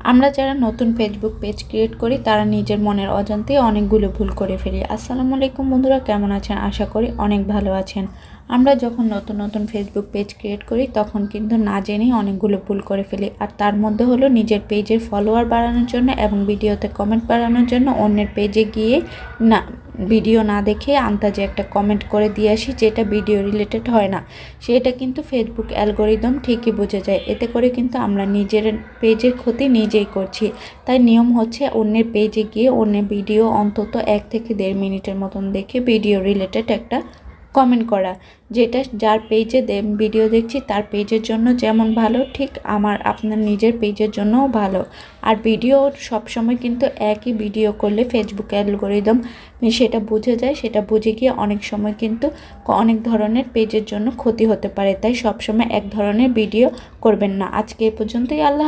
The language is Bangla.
আমরা যারা নতুন ফেসবুক পেজ ক্রিয়েট করি তারা নিজের মনের অজান্তেই অনেকগুলো ভুল করে ফেলি। আসসালামু আলাইকুম বন্ধুরা, কেমন আছেন? আশা করি অনেক ভালো আছেন। আমরা যখন নতুন ফেসবুক পেজ ক্রিয়েট করি তখন কিন্তু না জেনেই অনেকগুলো ভুল করে ফেলি। আর তার মধ্যে হলো নিজের পেজের ফলোয়ার বাড়ানোর জন্য এবং ভিডিওতে কমেন্ট বাড়ানোর জন্য অন্যের পেজে গিয়ে না ভিডিও না দেখে আন্দাজে একটা কমেন্ট করে দিয়ে আসি, যেটা ভিডিও রিলেটেড হয় না। সেটা কিন্তু ফেসবুক অ্যালগোরিদম ঠিকই বুঝে যায়। এতে করে কিন্তু আমরা নিজের পেজের ক্ষতি নিজেই করছি। তাই নিয়ম হচ্ছে অন্যের পেজে গিয়ে অন্যের ভিডিও অন্তত 1 থেকে 1.5 মিনিটের মতন দেখে ভিডিও রিলেটেড একটা কমেন্ট করা, যেটা যার পেজে ভিডিও দেখছি তার পেজের জন্য যেমন ভালো, ঠিক আপনার নিজের পেজের জন্যও ভালো। আর ভিডিও সবসময় কিন্তু একই ভিডিও করলে ফেসবুক অ্যালগোরিদম সেটা বুঝে যায়, সেটা বুঝে গিয়ে অনেক সময় কিন্তু অনেক ধরনের পেজের জন্য ক্ষতি হতে পারে। তাই সবসময় এক ধরনের ভিডিও করবেন না। আজকে এ পর্যন্তই। আল্লাহ।